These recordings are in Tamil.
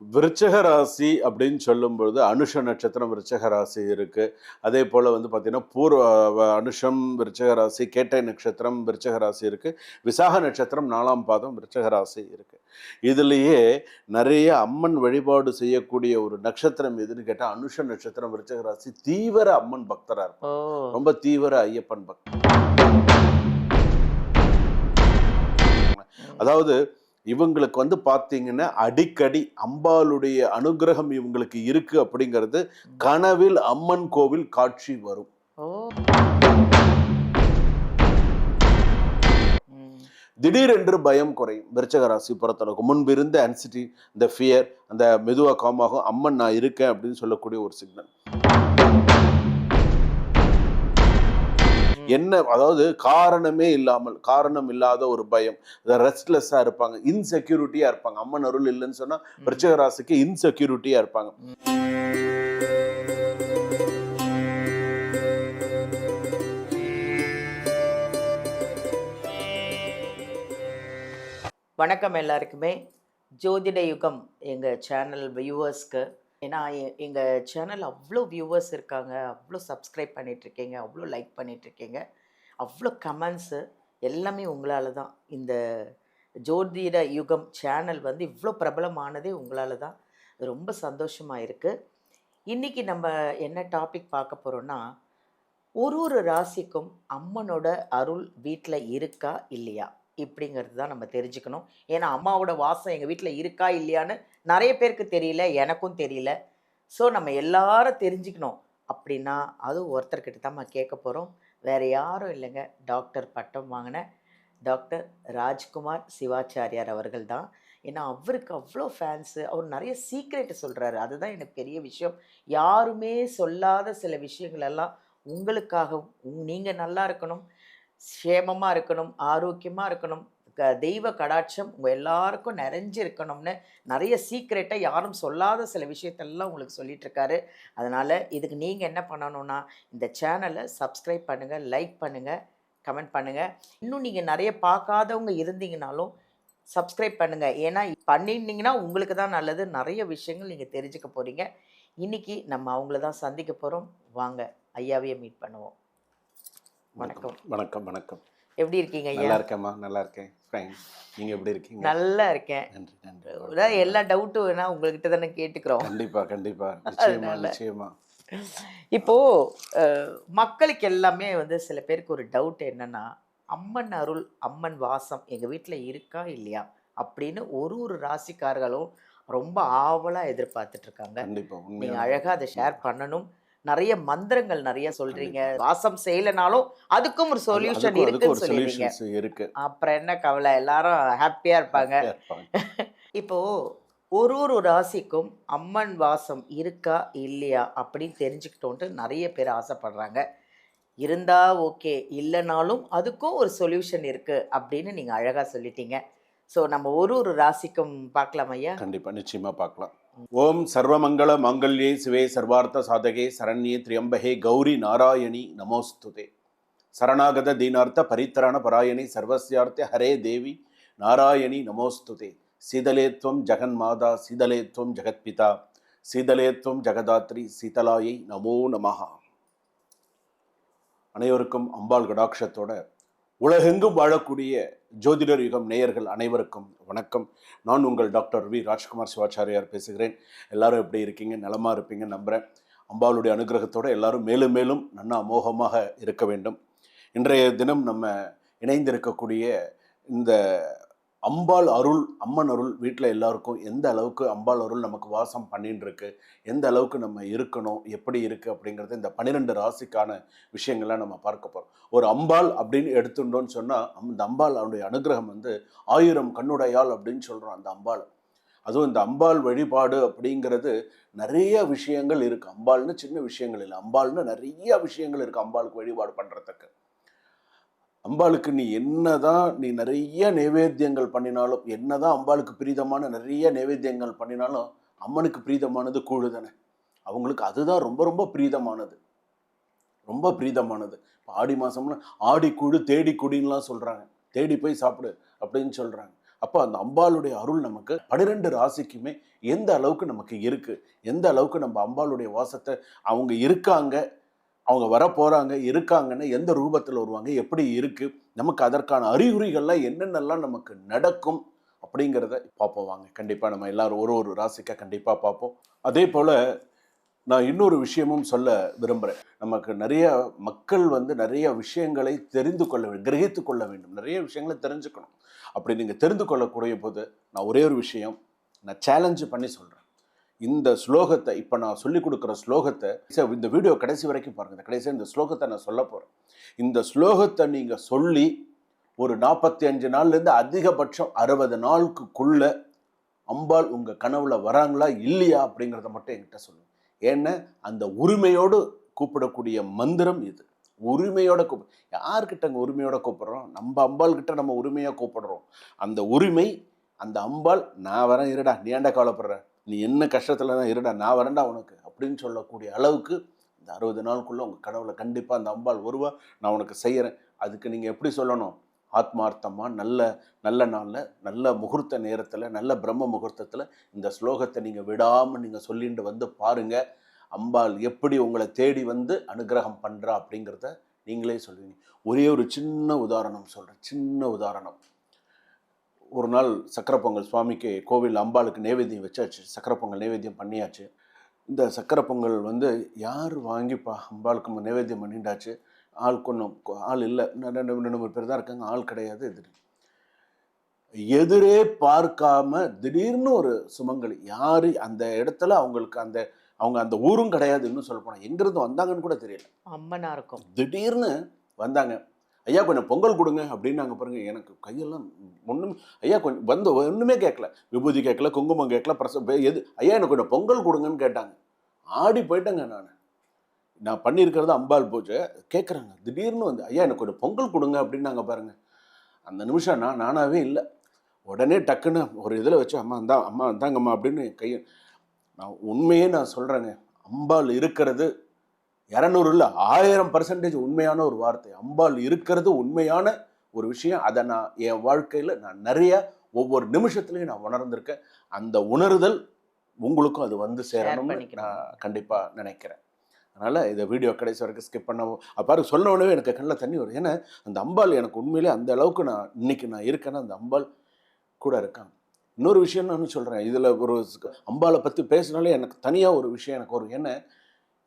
விருச்சிக ராசி அப்படின்னு சொல்லும்பொழுது அனுஷ நட்சத்திரம் விருச்சிக ராசி இருக்கு. அதே போல வந்து பார்த்தீங்கன்னா, அனுஷம் விருச்சிக ராசி, கேட்டை நட்சத்திரம் விருச்சிக ராசி இருக்கு. விசாக நட்சத்திரம் 4ஆம் பாதம் விருச்சிக ராசி இருக்கு. இதுலயே நிறைய அம்மன் வழிபாடு செய்யக்கூடிய ஒரு நட்சத்திரம் எதுன்னு கேட்டா, அனுஷ நட்சத்திரம் விருச்சிக ராசி தீவிர அம்மன் பக்தரா ஓ! இருப்பாங்க. ரொம்ப தீவிர ஐயப்பன் பக்தர். ம். அதாவது இவங்களுக்கு வந்து பார்த்தீங்கன்னா, அடிக்கடி அம்பாளுடைய அனுக்கிரகம் இவங்களுக்கு இருக்கு அப்படிங்கிறது ம். கனவில் அம்மன் கோவில் காட்சி வரும். ஓ! ம். திடீரென்று பயம் குறையும். விருச்சிக ராசி பொறுத்தளவுக்கு முன்பு இருந்த ஆன்சிட்டி, இந்த ஃபியர், அந்த மெதுவா காம் ஆகும். அம்மன் நான் இருக்கேன் அப்படின்னு சொல்லக்கூடிய ஒரு சிக்னல். என்ன அதாவது காரணம் இல்லாத ஒரு பயம், ரெஸ்ட்லெஸ்ஸா இருப்பாங்க, இன்செக்யூரிட்டியா இருப்பாங்க. அம்மன் அருள் இல்லைன்னு சொன்னா விருச்சிக ராசிக்கு இன்செக்யூரிட்டியா இருப்பாங்க. வணக்கம் எல்லாருக்குமே. ஜோதிட யுகம் எங்கள் சேனல் வியூவர்ஸ்க்கு. ஏன்னா எங்கள் சேனல் அவ்வளோ வியூவர்ஸ் இருக்காங்க, அவ்வளோ சப்ஸ்கிரைப் பண்ணிகிட்ருக்கீங்க, அவ்வளோ லைக் பண்ணிகிட்ருக்கீங்க, அவ்வளோ கமெண்ட்ஸு எல்லாமே உங்களால் தான். இந்த ஜோதிட யுகம் சேனல் வந்து இவ்வளோ பிரபலமானதே உங்களால் தான். ரொம்ப சந்தோஷமாக இருக்குது. இன்றைக்கி நம்ம என்ன டாபிக் பார்க்க போகிறோன்னா, ஒரு ராசிக்கும் அம்மனோட அருள் வீட்டில் இருக்கா இல்லையா இப்படிங்கிறது தான் நம்ம தெரிஞ்சுக்கணும். ஏன்னா அம்மாவோட வாசம் எங்கள் வீட்டில் இருக்கா இல்லையான்னு நிறைய பேருக்கு தெரியல, எனக்கும் தெரியல. ஸோ நம்ம எல்லாரும் தெரிஞ்சுக்கணும் அப்படின்னா அது ஒருத்தர்கிட்ட தான் நம்ம கேட்க போகிறோம். வேறு யாரும் இல்லைங்க, டாக்டர் பட்டம் வாங்கின டாக்டர் ராஜ்குமார் சிவாச்சாரியார் அவர்கள் தான். ஏன்னா அவருக்கு அவ்வளோ ஃபேன்ஸு, அவர் நிறைய சீக்ரெட்டு சொல்கிறாரு. அதுதான் எனக்கு பெரிய விஷயம். யாருமே சொல்லாத சில விஷயங்களெல்லாம் உங்களுக்காகவும் நீங்கள் நல்லா இருக்கணும், சேமமாக இருக்கணும், ஆரோக்கியமாக இருக்கணும், தெய்வ கடாட்சம் உங்கள் எல்லாருக்கும் நிறைஞ்சு இருக்கணும்னு நிறைய சீக்ரெட்டை யாரும் சொல்லாத சில விஷயத்தெல்லாம் உங்களுக்கு சொல்லிகிட்ருக்காரு. அதனால் இதுக்கு நீங்கள் என்ன பண்ணணுன்னா, இந்த சேனலை சப்ஸ்கிரைப் பண்ணுங்கள், லைக் பண்ணுங்கள், கமெண்ட் பண்ணுங்கள். இன்னும் நீங்கள் நிறைய பார்க்காதவங்க இருந்தீங்கனாலும் சப்ஸ்கிரைப் பண்ணுங்கள். ஏன்னா பண்ணியிருந்தீங்கன்னா உங்களுக்கு தான் நல்லது. நிறைய விஷயங்கள் நீங்கள் தெரிஞ்சுக்க போகிறீங்க. இன்றைக்கி நம்ம அவங்கள தான் சந்திக்க போகிறோம். வாங்க ஐயாவையே மீட் பண்ணுவோம். வணக்கம். வணக்கம் வணக்கம். எப்படி இருக்கீங்க ஐயா? நல்லா இருக்கேம்மா, நல்லா இருக்கேன். ஃபைன். நீங்க எப்படி இருக்கீங்க? நல்லா இருக்கேன். நன்றி நன்றி. அதான் எல்லா டவுட்டும் வேணா உங்ககிட்ட தானே கேட்டுக்கிறோம். கண்டிப்பா கண்டிப்பா, நிச்சயமா அதனால நிச்சயமா. இப்போ மக்களுக்கு எல்லாமே வந்து சில பேருக்கு ஒரு டவுட் என்னன்னா, அம்மன் அருள், அம்மன் வாசம் எங்க வீட்டில் இருக்கா இல்லையா அப்படின்னு ஒரு ராசிக்காரர்களும் ரொம்ப ஆவலா எதிர்பார்த்துட்டு இருக்காங்க. கண்டிப்பா நீங்க உண்மையான அழகா அதை ஷேர் பண்ணணும். நிறைய மந்திரங்கள் நிறைய சொல்றீங்க. கண்டிப்பா. வாசம் செய்யலைனாலும் அதுக்கும் ஒரு சொல்யூஷன் அதுக்கு ஒரு இருக்குன்னு சொல்லிடுறீங்க. சொல்யூஷன்ஸ் இருக்கு. அப்புறம் என்ன கவலை, எல்லாரும் ஹாப்பியா இருப்பாங்க. ஹாப்பியா இருப்பாங்க. இப்போ ஒரு ராசிக்கும் அம்மன் வாசம் இருக்கா இல்லையா அப்படின்னு தெரிஞ்சுக்கிட்டோன்ட்டு நிறைய பேர் ஆசைப்படுறாங்க. இருந்தா ஓகே, இல்லைனாலும் அதுக்கும் ஒரு சொல்யூஷன் இருக்கு அப்படின்னு நீங்க அழகா சொல்லிட்டீங்க. ஸோ நம்ம ஒரு ராசிக்கும் பார்க்கலாம் ஐயா. கண்டிப்பா நிச்சயமா பார்க்கலாம். ஓம் சர்வமங்கள மாங்கல்யே சிவே சர்வார்த்த சாதகே சரண்யே திரியம்பகே கௌரி நாராயணி நமோஸ்துதே. சரணாகத தீனார்த்த பரித்தராண பராயணி சர்வஸ்யார்த்த ஹரே தேவி நாராயணி நமோஸ்துதே. சீதலேத்வம் ஜெகன்மாதா சீதலேத்வம் ஜெகத்பிதா சீதலேத்வம் ஜெகதாத்ரி சீதலாயை நமோ நமஹ. அனைவருக்கும் அம்பாள் கடாட்சத்தோட உலகெங்கும் வாழக்கூடிய ஜோதிடர் யுகம் நேயர்கள் அனைவருக்கும் வணக்கம். நான் உங்கள் டாக்டர் வி ராஜ்குமார் சிவாச்சாரியார் பேசுகிறேன். எல்லாரும் எப்படி இருக்கீங்க? நலமாக இருப்பீங்க நம்புகிறேன். அம்பாளுடைய அனுகிரகத்தோடு எல்லாரும் மேலும் மேலும் நன்னா அமோகமாக இருக்க வேண்டும். இன்றைய தினம் நம்ம இணைந்திருக்கக்கூடிய இந்த அம்பாள் அருள், அம்மன் அருள் வீட்டில் எல்லாருக்கும் எந்த அளவுக்கு அம்பாள் அருள் நமக்கு வாசம் பண்ணின்னு இருக்கு, எந்த அளவுக்கு நம்ம இருக்கணும், எப்படி இருக்குது அப்படிங்கிறது இந்த 12 ராசிக்கான விஷயங்கள்லாம் நம்ம பார்க்க போகிறோம். ஒரு அம்பாள் அப்படின்னு எடுத்துட்டோன்னு சொன்னால் அந்த அம்பாள் அவனுடைய அனுகிரகம் வந்து 1000 கண்ணுடையாள் அப்படின்னு சொல்கிறோம் அந்த அம்பாள். அதுவும் இந்த அம்பாள் வழிபாடு அப்படிங்கிறது நிறைய விஷயங்கள் இருக்குது. அம்பாள்னு சின்ன விஷயங்கள் இல்லை, அம்பாள்னு நிறைய விஷயங்கள் இருக்குது அம்பாளுக்கு வழிபாடு பண்ணுறதுக்கு. அம்பாளுக்கு நீ நிறைய நைவேத்தியங்கள் பண்ணினாலும், என்னதான் அம்பாளுக்கு பிரீதமான நிறைய நைவேத்தியங்கள் பண்ணினாலும், அம்மனுக்கு பிரீதமானது கூழு தானே. அவங்களுக்கு அதுதான் ரொம்ப ரொம்ப பிரீதமானது, ரொம்ப பிரீதமானது. இப்போ ஆடி மாதம்னா ஆடி கூழு தேடி குடின்லாம் சொல்கிறாங்க, தேடி போய் சாப்பிடு அப்படின்னு சொல்கிறாங்க. அப்போ அந்த அம்பாளுடைய அருள் நமக்கு 12 ராசிக்குமே எந்த அளவுக்கு நமக்கு இருக்கு, எந்த அளவுக்கு நம்ம அம்பாளுடைய வாசத்தை அவங்க இருக்காங்க, அவங்க வர போறாங்க, இருக்காங்கன்னா எந்த ரூபத்தில் வருவாங்க, எப்படி இருக்கு, நமக்கு அதற்கான அறிகுறிகள்லாம் என்னென்னலாம் நமக்கு நடக்கும் அப்படிங்கிறத பார்ப்போம் வாங்க. கண்டிப்பாக நம்ம எல்லாரும் ஒரு ஒரு ராசிக்காக கண்டிப்பாக பார்ப்போம். அதே போல் நான் இன்னொரு விஷயமும் சொல்ல விரும்புகிறேன். நமக்கு நிறைய மக்கள் நிறைய விஷயங்களை தெரிந்து கொள்ள வேண்டும், கிரகித்து கொள்ள வேண்டும், நிறைய விஷயங்களை தெரிஞ்சுக்கணும். அப்படி நீங்கள் தெரிந்து கொள்ளக்கூடிய போது நான் ஒரே ஒரு விஷயம் நான் சேலஞ்சு பண்ணி சொல்கிறேன். இந்த ஸ்லோகத்தை இப்போ நான் சொல்லிக் கொடுக்குற ஸ்லோகத்தை இந்த வீடியோ கடைசி வரைக்கும் பாருங்கள். கடைசியாக இந்த ஸ்லோகத்தை நான் சொல்ல போகிறேன். இந்த ஸ்லோகத்தை நீங்கள் சொல்லி ஒரு 45 நாள்லேருந்து அதிகபட்சம் 60 நாளுக்குள்ள அம்பாள் உங்கள் கனவுல வராங்களா இல்லையா அப்படிங்கிறத மட்டும் என்கிட்ட சொல்லுங்கள். ஏன்னா அந்த உரிமையோடு கூப்பிடக்கூடிய மந்திரம் இது. உரிமையோட யார்கிட்ட அங்கே உரிமையோட கூப்பிடுறோம்? நம்ம அம்பாள் கிட்ட நம்ம உரிமையாக கூப்பிடுறோம். அந்த உரிமை, அந்த அம்பாள் நான் வரேன் இருடா, நீ ஏன்டா கவலைப்படுற, நீ என்ன கஷ்டத்தில் தான் இருடா, நான் வரேன்டா உனக்கு அப்படின்னு சொல்லக்கூடிய அளவுக்கு இந்த 60 நாளுக்குள்ளே உங்கள் கனவுல கண்டிப்பாக அந்த அம்பாள் வருவா. நான் உனக்கு செய்கிறேன். அதுக்கு நீங்கள் எப்படி சொல்லணும்? ஆத்மார்த்தமாக நல்ல நல்ல நாளில், நல்ல முகூர்த்த நேரத்தில், நல்ல பிரம்ம முகூர்த்தத்தில் இந்த ஸ்லோகத்தை நீங்கள் விடாமல் நீங்கள் சொல்லிட்டு பாருங்கள். அம்பாள் எப்படி உங்களை தேடி அனுகிரகம் பண்ணுறா அப்படிங்கிறத நீங்களே சொல்லுவீங்க. ஒரே ஒரு சின்ன உதாரணம் சொல்கிறேன். சின்ன உதாரணம். ஒரு நாள் சக்கரை பொங்கல் சுவாமிக்கு கோவில் அம்பாளுக்கு நைவேத்தியம் வச்சாச்சு. சக்கரை பொங்கல் நைவேத்தியம் பண்ணியாச்சு. இந்த சக்கரை பொங்கல் யார் வாங்கிப்பா அம்பாளுக்கு நைவேத்தியம் பண்ணிட்டாச்சு. ஆள் இல்லை, 2-3 பேர் தான் இருக்காங்க, ஆள் கிடையாது. எதிரே பார்க்காம திடீர்னு ஒரு சுமங்கலி, யாரு அந்த இடத்துல அவங்க அந்த ஊரும் கிடையாது. இன்னும் சொல்ல போனா எங்கிருந்து வந்தாங்கன்னு கூட தெரியல, அம்மனா இருக்கும். திடீர்னு வந்தாங்க. ஐயா கொஞ்சம் பொங்கல் கொடுங்க அப்படின்னாங்க. பாருங்க, எனக்கு கையெல்லாம் ஒன்றும், ஐயா கொஞ்சம் ஒன்றுமே கேட்கல, விபூதி கேட்கல, குங்குமம் கேட்கல, எது ஐயா எனக்கு கொஞ்சம் பொங்கல் கொடுங்கன்னு கேட்டாங்க. ஆடி போயிட்டேங்க. நான் பண்ணியிருக்கிறது அம்பாள் பூஜை. கேட்குறாங்க, திடீர்னு ஐயா எனக்கு கொஞ்சம் பொங்கல் கொடுங்க அப்படின்னாங்க. பாருங்க, அந்த நிமிஷம் நானாவே இல்லை. உடனே டக்குன்னு ஒரு இதில் வச்சு அம்மா இந்தாங்கம்மா அப்படின்னு கையை, நான் உண்மையே நான் சொல்கிறேங்க, அம்பாள் இருக்கிறது 200 இல்லை 1000% உண்மையான ஒரு வார்த்தை. அம்பாள் இருக்கிறது உண்மையான ஒரு விஷயம். அதை நான் என் வாழ்க்கையில் நான் நிறைய ஒவ்வொரு நிமிஷத்துலையும் நான் உணர்ந்திருக்கேன். அந்த உணர்தல் உங்களுக்கும் அது சேரணும்னு நான் கண்டிப்பாக நினைக்கிறேன். அதனால் இதை வீடியோ கடைசி வரைக்கும் ஸ்கிப் பண்ணவும் அப்பாரு சொன்ன உடனே எனக்கு கண்ணில் தண்ணி வரும். ஏன்னா அந்த அம்பாள் எனக்கு உண்மையிலே அந்த அளவுக்கு இன்னைக்கு நான் இருக்கேன்னா அந்த அம்பாள் கூட இருக்காங்க. இன்னொரு விஷயம் நான் சொல்கிறேன், இதில் ஒரு அம்பாளை பற்றி பேசினாலே எனக்கு தனியாக ஒரு விஷயம் எனக்கு வரும். ஏன்னா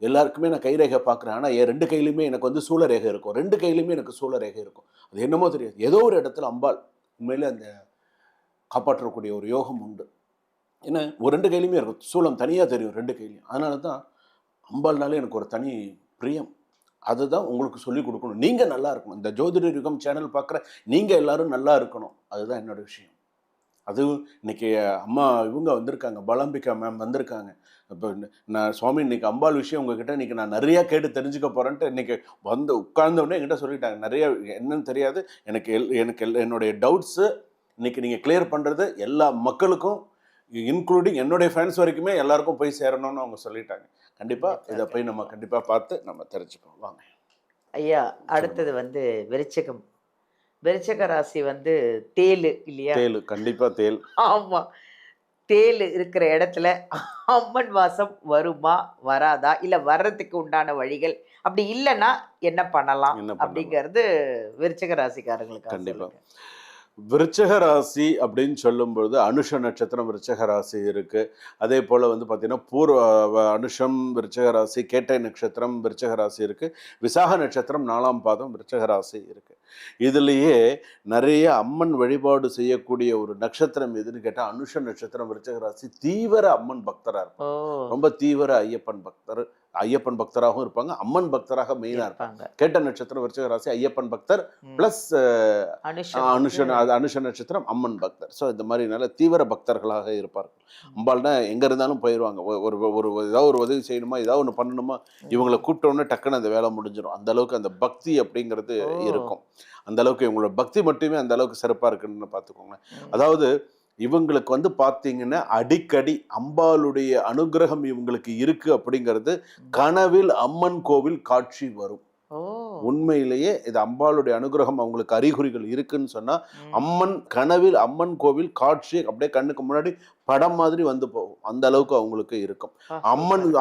எல்லாருக்குமே நான் கைரேகை பார்க்குறேன். ஆனால் என் 2 கையிலையுமே எனக்கு சூழரேகை இருக்கும். 2 கையிலையுமே எனக்கு சூழரேகை இருக்கும். அது என்னமோ தெரியாது, ஏதோ ஒரு இடத்துல அம்பாள் உண்மையிலே அந்த காப்பாற்றக்கூடிய ஒரு யோகம் உண்டு. ஏன்னா ஒரு 2 கையிலையுமே இருக்கும், சூளம் தனியாக தெரியும் 2 கையிலையும். அதனால தான் அம்பாள்னாலே எனக்கு ஒரு தனி பிரியம். அதுதான் உங்களுக்கு சொல்லிக் கொடுக்கணும். நீங்கள் நல்லா இருக்கணும். இந்த ஜோதிடர் யுகம் சேனல் பார்க்குற நீங்கள் எல்லாரும் நல்லா இருக்கணும். அதுதான் என்னோட விஷயம். அதுவும் இன்னைக்கு அம்மா இவங்க வந்திருக்காங்க, பலாம்பிகா மேம் வந்திருக்காங்க. இப்போ நான் சுவாமி இன்னைக்கு அம்பாள் விஷயம் உங்ககிட்ட இன்னைக்கு நான் நிறையா கேட்டு தெரிஞ்சுக்க போகிறேன்ட்டு இன்னைக்கு உட்கார்ந்தோடனே என்கிட்ட சொல்லிட்டாங்க. நிறைய என்னன்னு தெரியாது எனக்கு என்னுடைய டவுட்ஸு இன்னைக்கு நீங்கள் கிளியர் பண்ணுறது எல்லா மக்களுக்கும், இன்க்ளூடிங் என்னுடைய ஃபேன்ஸ் வரைக்குமே எல்லாருக்கும் போய் சேரணும்னு அவங்க சொல்லிட்டாங்க. கண்டிப்பாக இதை போய் நம்ம கண்டிப்பாக பார்த்து நம்ம தெரிஞ்சுக்கணும். வாங்க ஐயா. அடுத்தது விருச்சிகம். விருச்சிக ராசி தேளு இல்லையா? தேளு, கண்டிப்பாக தேள். ஆமாம், தேளு இருக்கிற இடத்துல அம்மன் வாசம் வருமா வராதா, இல்லை வர்றதுக்கு உண்டான வழிகள், அப்படி இல்லைன்னா என்ன பண்ணலாம் அப்படிங்கிறது விருச்சிக ராசிக்காரங்களுக்கு கண்டிப்பாக. விருச்சிக ராசி அப்படின்னு சொல்லும்பொழுது அனுஷ நட்சத்திரம் விருச்சிக ராசி இருக்குது. அதே போல் பார்த்தீங்கன்னா பூர்வ அனுஷம் விருச்சிக ராசி, கேட்டை நட்சத்திரம் விருச்சிக ராசி இருக்குது, விசாக நட்சத்திரம் 4ஆம் பாதம் விருச்சிக ராசி இருக்குது. இதுலேயே நிறைய அம்மன் வழிபாடு செய்யக்கூடிய ஒரு நட்சத்திரம் எதுன்னு கேட்டால் அனுஷ நட்சத்திரம் விருச்சிக ராசி. தீவிர அம்மன் பக்தராக இருப்பாங்க, ரொம்ப தீவிர ஐயப்பன் பக்தராகவும் இருப்பாங்க, அம்மன் பக்தராக மெயினாக இருப்பாங்க. கேட்ட நட்சத்திரம் விருச்சிக ராசி ஐயப்பன் பக்தர் ப்ளஸ் அனுஷ நட்சத்திரம் அம்மன் பக்தர். ஸோ இந்த மாதிரி நல்ல தீவிர பக்தர்களாக இருப்பார்கள். அம்பாள்னா எங்கே இருந்தாலும் போயிடுவாங்க. ஒரு ஏதாவது ஒரு உதவி செய்யணுமா, ஏதாவது ஒன்று பண்ணணுமா, இவங்களை கூப்பிட்டோன்னே டக்குன்னு அந்த வேலை முடிஞ்சிடும். அந்த அளவுக்கு அந்த பக்தி அப்படிங்கிறது இருக்கும். அந்த அளவுக்கு இவங்களோட பக்தி மட்டுமே அந்த அளவுக்கு சிறப்பாக இருக்குன்னு பார்த்துக்கோங்க. அதாவது இவங்களுக்கு பார்த்தீங்கன்னா அடிக்கடி அம்பாளுடைய அனுகிரகம் இவங்களுக்கு இருக்கு அப்படிங்கிறது கனவில் அம்மன் கோவில் காட்சி வரும். உண்மையிலேயே இது அம்பாளுடைய அனுகிரகம் அவங்களுக்கு அறிகுறிகள் இருக்குன்னு சொன்னா அம்மன் கனவில் அம்மன் கோவில் காட்சி அப்படியே கண்ணுக்கு முன்னாடி படம் மாதிரி வந்து போகும். அந்த அளவுக்கு அவங்களுக்கு இருக்கும்.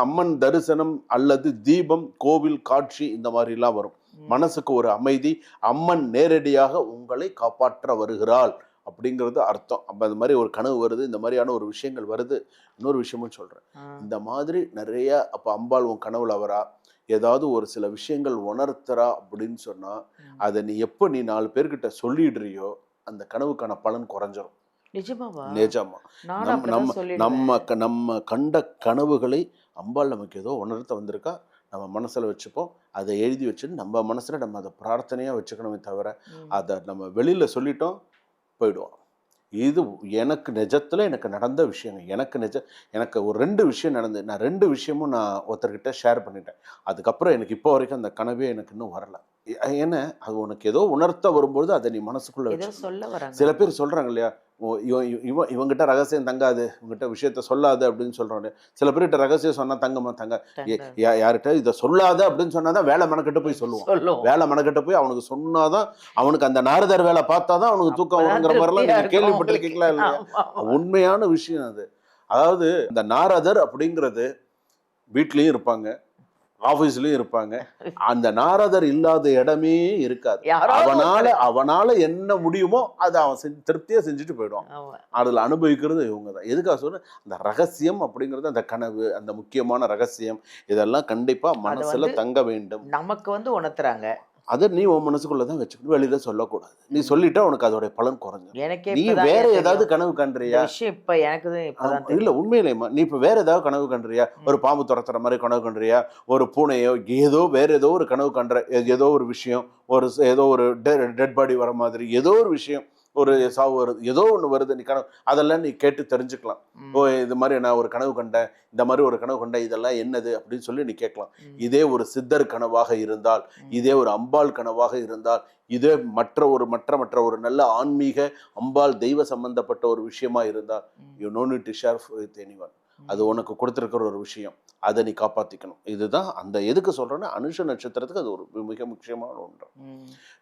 அம்மன் தரிசனம் அல்லது தீபம் கோவில் காட்சி இந்த மாதிரி எல்லாம் வரும். மனசுக்கு ஒரு அமைதி. அம்மன் நேரடியாக உங்களை காப்பாற்ற வருகிறாள் அப்படிங்கிறது அர்த்தம். அப்ப அந்த மாதிரி ஒரு கனவு வருது, இந்த மாதிரியான ஒரு விஷயங்கள் வருது. இன்னொரு விஷயமும் சொல்றேன், இந்த மாதிரி நிறைய அப்ப அம்பாள் உன் கனவுல வரா, ஏதாவது ஒரு சில விஷயங்கள் உணர்த்துறா அப்படின்னு சொன்னா அதை நீ எப்போ நீ 4 பேர்கிட்ட சொல்லிடுறியோ அந்த கனவுக்கான பலன் குறைஞ்சிரும். நிஜமா நம்ம கண்ட கனவுகளை அம்பாள் நமக்கு ஏதோ உணர்த்த வந்திருக்கா, நம்ம மனசுல வச்சுப்போம். அதை எழுதி வச்சுட்டு நம்ம மனசுல நம்ம அதை பிரார்த்தனையா வச்சுக்கணுமே தவிர அதை நம்ம வெளியில சொல்லிட்டோம் போயிடுவோம். இது எனக்கு நிஜத்துல எனக்கு நடந்த விஷயங்க. எனக்கு ஒரு 2 விஷயம் நடந்தது. நான் 2 விஷயமும் நான் ஒருத்தர்கிட்ட ஷேர் பண்ணிட்டேன். அதுக்கப்புறம் எனக்கு இப்போ வரைக்கும் அந்த கனவே எனக்கு இன்னும் வரல. ஏன்னா அது உனக்கு ஏதோ உணர்த்த வரும்போது அதை நீ மனசுக்குள்ள வச்சு. சில பேர் சொல்றாங்க இல்லையா, இவங்கிட்ட ரகசியம் தங்காது, இவங்கிட்ட விஷயத்த சொல்லாது அப்படின்னு சொல்றாங்க. சில பேர்கிட்ட ரகசியம் சொன்னா தங்க யார்கிட்ட இதை சொல்லாத அப்படின்னு சொன்னாதான் வேலை மெனக்கிட்ட போய் சொல்லுவான். வேலை மெனக்கிட்ட போய் அவனுக்கு சொன்னாதான் அவனுக்கு அந்த நாரதர் வேலை பார்த்தாதான் அவனுக்கு தூக்கம் வருங்கிற மாதிரிலாம் நீங்க கேள்விப்பட்டிருக்கீங்களா இல்லையா? உண்மையான விஷயம் அது. அதாவது இந்த நாரதர் அப்படிங்கிறது வீட்லயும் இருப்பாங்க, ஆபீஸ்லயும் இருப்பாங்க. அந்த நாரதர் இல்லாத இடமே இருக்காது. அவனால என்ன முடியுமோ அதை அவன் திருப்தியா செஞ்சுட்டு போயிடுவான். அதுல அனுபவிக்கிறது இவங்கதான். எதுக்காக சொல்ற, அந்த ரகசியம் அப்படிங்கிறது, அந்த கனவு, அந்த முக்கியமான ரகசியம், இதெல்லாம் கண்டிப்பா மனசுல தங்க வேண்டும். நமக்கு உணர்த்துறாங்க. அதை நீ உன் மனசுக்குள்ளதான் வச்சுக்கணும், வெளியில சொல்லக்கூடாது. நீ சொல்லிட்டா உனக்கு அதோட பலன் குறைஞ்சிடும். நீ வேற ஏதாவது கனவு கண்டுறியா? இல்ல உண்மையிலேமா நீ இப்ப வேற ஏதாவது கனவு கண்டுறியா? ஒரு பாம்பு துரத்துற மாதிரி கனவு கண்டுறியா? ஒரு பூனையோ வேற ஏதோ ஒரு கனவு கண்டுற, ஏதோ ஒரு விஷயம், ஏதோ ஒரு டெட் பாடி வர மாதிரி ஏதோ ஒரு விஷயம், ஒரு சாவு வருது, ஏதோ ஒன்று வருது, நீ கனவு அதெல்லாம் நீ கேட்டு தெரிஞ்சுக்கலாம். இது மாதிரி நான் ஒரு கனவு கண்டேன், இந்த மாதிரி ஒரு கனவு கண்டேன், இதெல்லாம் என்னது அப்படின்னு சொல்லி நீ கேட்கலாம். இதே ஒரு சித்தர் கனவாக இருந்தால், இதே ஒரு அம்பாள் கனவாக இருந்தால், இதே மற்ற ஒரு நல்ல ஆன்மீக அம்பாள் தெய்வ சம்பந்தப்பட்ட ஒரு விஷயமா இருந்தால், you know need to share with anyone. அது உனக்கு கொடுத்துருக்கிற ஒரு விஷயம், அதை நீ காப்பாற்றிக்கணும். இதுதான் அந்த எதுக்கு சொல்றேன்னா, அனுஷ நட்சத்திரத்துக்கு அது ஒரு மிக முக்கியமான ஒன்று.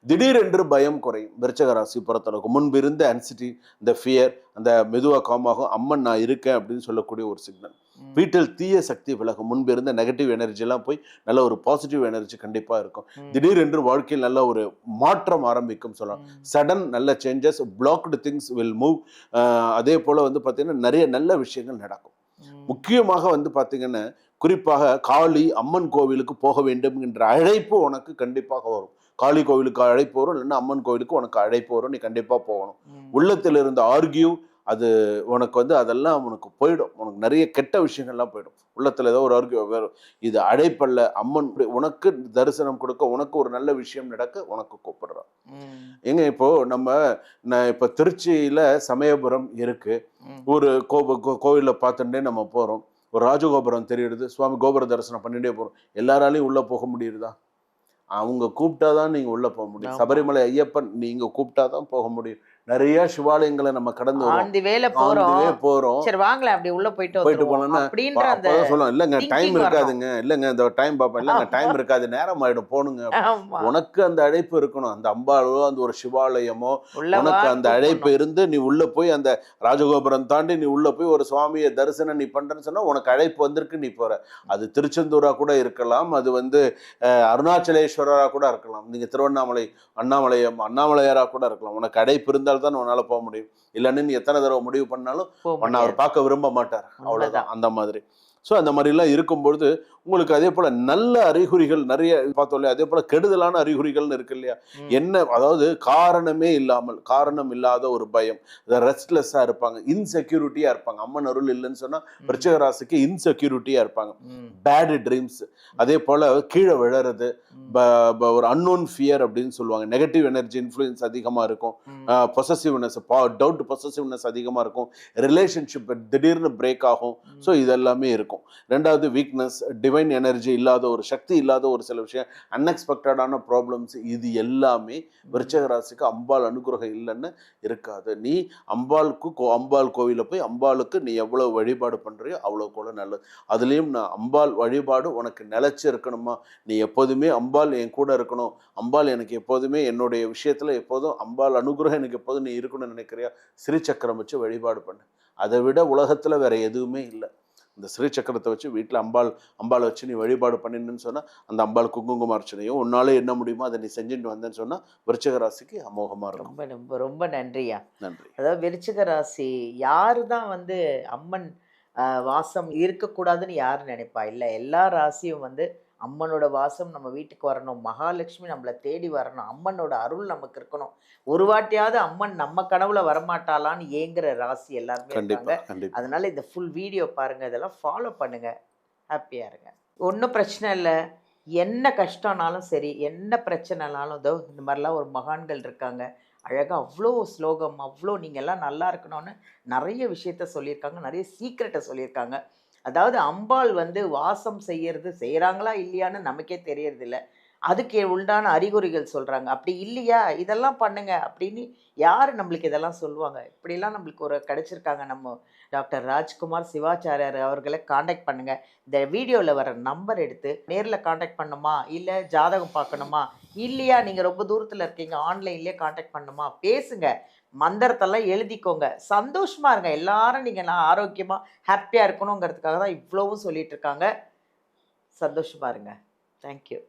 திடீரென்று பயம் குறையும். விருச்சக ராசி பொறுத்தளவுக்கு முன்பு இருந்த ஆன்சிட்டி, இந்த ஃபியர், அந்த மெதுவாக காமாகும். அம்மன் நான் இருக்கேன் அப்படின்னு சொல்லக்கூடிய ஒரு சிக்னல். வீட்டில் தீய சக்தி விலகும். முன்பு இருந்த நெகட்டிவ் எனர்ஜி எல்லாம் போய் நல்ல ஒரு பாசிட்டிவ் எனர்ஜி கண்டிப்பா இருக்கும். திடீரென்று வாழ்க்கையில் நல்ல ஒரு மாற்றம் ஆரம்பிக்கும் சொல்லலாம். சடன் நல்ல changes, blocked things will move. அதே போல பார்த்தீங்கன்னா நிறைய நல்ல விஷயங்கள் நடக்கும். முக்கியமாக பார்த்தீங்கன்னா குறிப்பாக காளி அம்மன் கோவிலுக்கு போக வேண்டும் என்ற அழைப்பு உனக்கு கண்டிப்பாக வரும். காளி கோவிலுக்கு அழைப்பு வரும், இல்லைன்னா அம்மன் கோவிலுக்கு உனக்கு அழைப்பு வரும். நீ கண்டிப்பா போகணும். உள்ளத்தில் இருந்த ஆர்கியூ அது உனக்கு அதெல்லாம் உனக்கு போயிடும். உனக்கு நிறைய கெட்ட விஷயங்கள்லாம் போயிடும். உள்ளத்துல ஏதோ ஒரு ஆர்கியூ வரும். இது அழைப்பல்ல, அம்மன் உனக்கு தரிசனம் கொடுக்க, உனக்கு ஒரு நல்ல விஷயம் நடக்க உனக்கு கூப்பிடுறான். எங்க இப்போ இப்ப திருச்சியில சமயபுரம் இருக்கு. ஒரு கோவில பார்த்துட்டே நம்ம போறோம். ஒரு ராஜகோபுரம் தெரியுது, சுவாமி கோபுர தரிசனம் பண்ணிட்டே போறோம். எல்லாராலையும் உள்ள போக முடியுதா? அவங்க கூப்பிட்டாதான் நீங்க உள்ள போக முடியும். சபரிமலை ஐயப்பன் நீங்க கூப்பிட்டாதான் போக முடியும். நிறைய சிவாலயங்களை நம்ம கடந்து போறோம். சரி வாங்களே அப்படி உள்ள போயிட்டு போனோம்னா சொல்லுவோம், இல்லங்க டைம் இருக்காதுங்க, இல்லங்க இந்த டைம் பார்ப்பேன், இல்லங்க டைம் இருக்காது, நேரம் ஆயிடும், போனுங்க. உனக்கு அந்த அழைப்பு இருக்கணும். அந்த அம்பாளோ அந்த ஒரு சிவாலயமோ உனக்கு அந்த அழைப்பு இருந்து நீ உள்ள போய் அந்த ராஜகோபுரம் தாண்டி நீ உள்ள போய் ஒரு சுவாமியை தரிசனம் நீ பண்றேன்னு சொன்னா உனக்கு அழைப்பு வந்திருக்கு, நீ போற. அது திருச்செந்தூரா கூட இருக்கலாம், அது அருணாச்சலேஸ்வரரா கூட இருக்கலாம், நீங்க திருவண்ணாமலை அண்ணாமலையாரா கூட இருக்கலாம். உனக்கு அழைப்பு இருந்தால் தான் உன்னால போக முடியும். இல்லைன்னு நீ எத்தனை தடவை முடிவு பண்ணாலும் அவர் பார்க்க விரும்ப மாட்டார். அவ்வளவுதான். அந்த மாதிரி. ஸோ அந்த மாதிரிலாம் இருக்கும்பொழுது உங்களுக்கு அதே போல நல்ல அறிகுறிகள் நிறைய பார்த்தோம் இல்லையா? அதே போல கெடுதலான அறிகுறிகள்னு இருக்கு இல்லையா? என்ன, அதாவது காரணம் இல்லாத ஒரு பயம், ரெஸ்ட்லெஸ்ஸா இருப்பாங்க, இன்செக்யூரிட்டியா இருப்பாங்க. அம்மன் அருள் இல்லைன்னு சொன்னா விருச்சிக ராசிக்கு இன்செக்யூரிட்டியா இருப்பாங்க. பேட் ட்ரீம்ஸ், அதே போல கீழே விழறது, ஒரு அன்னோன் ஃபியர் அப்படின்னு சொல்லுவாங்க. நெகட்டிவ் எனர்ஜி இன்ஃப்ளூயன்ஸ் அதிகமா இருக்கும். பொசசிவ்னஸ், டவுட் பொசசிவ்னஸ் அதிகமா இருக்கும். ரிலேஷன்ஷிப் திடீர்னு பிரேக் ஆகும். ஸோ இதெல்லாமே இருக்கும். இருக்கும். ரெண்டாவது வீக்னஸ், டிவைன் எனர்ஜி இல்லாத, ஒரு சக்தி இல்லாத ஒரு சில விஷயம், அன்எக்ஸ்பெக்டடான ப்ராப்ளம்ஸ், இது எல்லாமே விருச்சிக ராசிக்கு அம்பாள் அனுகிரகம் இல்லைன்னு இருக்காது. நீ அம்பாள் கோவிலில் போய் அம்பாளுக்கு நீ எவ்வளோ வழிபாடு பண்ணுறியோ அவ்வளோ கூட நல்லது. அதுலேயும் நான் அம்பாள் வழிபாடு உனக்கு நிலச்சி இருக்கணுமா, நீ எப்போதுமே அம்பாள் என் கூட இருக்கணும், அம்பாள் எனக்கு எப்போதுமே என்னுடைய விஷயத்தில் எப்போதும் அம்பாள் அனுகிரகம் எனக்கு எப்போதும் நீ இருக்கணும்னு நினைக்கிறியா, ஸ்ரீசக்கரம் வச்சு வழிபாடு பண்ணு. அதை விட உலகத்தில் வேற எதுவுமே இல்லை. இந்த ஸ்ரீசக்கரத்தை வச்சு வீட்டில் அம்பாளை வச்சு நீ வழிபாடு பண்ணின்னு சொன்னால், அந்த அம்பாள் குங்கும அர்ச்சனையோ உன்னாலே என்ன முடியுமோ அதை நீ செஞ்சுட்டு வந்தேன்னு சொன்னால் விருச்சிக ராசிக்கு அமோகமாக இருக்கும். ரொம்ப ரொம்ப ரொம்ப நன்றியா. நன்றி. அதாவது விருச்சிக ராசி யாரு தான் வந்து அம்மன் வாசம் இருக்கக்கூடாதுன்னு யார் நினைப்பா? இல்லை, எல்லா ராசியும் வந்து அம்மனோட வாசம் நம்ம வீட்டுக்கு வரணும், மகாலட்சுமி நம்மளை தேடி வரணும், அம்மனோட அருள் நமக்கு இருக்கணும், ஒரு வாட்டியாவது அம்மன் நம்ம கனவுல வரமாட்டாளான்னு ஏங்குற ராசி எல்லாருமே கண்டிப்பா இருக்காங்க. கண்டிப்பா. அதனால இந்த ஃபுல் வீடியோ பாருங்க, இதெல்லாம் ஃபாலோ பண்ணுங்க, ஹாப்பியா இருங்க. ஒன்றும் பிரச்சனை இல்லை. என்ன கஷ்டம்னாலும் சரி, என்ன பிரச்சனைனாலும் இதோ இந்த மாதிரிலாம் ஒரு மகான்கள் இருக்காங்க. அழகாக அவ்வளோ ஸ்லோகம், அவ்வளோ நீங்கள் எல்லாம் நல்லா இருக்கணும்னு நிறைய விஷயத்த சொல்லியிருக்காங்க, நிறைய சீக்ரெட்டை சொல்லியிருக்காங்க. அதாவது அம்பாள் வந்து வாசம் செய்கிறாங்களா இல்லையான்னு நமக்கே தெரியறதில்ல. அதுக்கு உண்டான அறிகுறிகள் சொல்கிறாங்க. அப்படி இல்லையா இதெல்லாம் பண்ணுங்க அப்படின்னு யார் நம்மளுக்கு இதெல்லாம் சொல்லுவாங்க? இப்படிலாம் நம்மளுக்கு ஒரு கிடச்சிருக்காங்க. நம்ம டாக்டர் ராஜ்குமார் சிவாச்சாரியார் அவர்களை காண்டாக்ட் பண்ணுங்கள். இந்த வீடியோவில் வர நம்பர் எடுத்து நேரில் காண்டாக்ட் பண்ணணுமா, இல்லை ஜாதகம் பார்க்கணுமா, இல்லையா நீங்கள் ரொம்ப தூரத்தில் இருக்கீங்க ஆன்லைன்லேயே காண்டாக்ட் பண்ணணுமா, பேசுங்க. மந்திரத்தெல்லாம் எழுதிக்கோங்க. சந்தோஷமாக இருங்க. எல்லாரும் நீங்கள் நான் ஆரோக்கியமாக ஹாப்பியாக இருக்கணுங்கிறதுக்காக தான் இவ்வளவும் சொல்லிட்டு இருக்காங்க. சந்தோஷமாக இருங்க. தேங்க்யூ.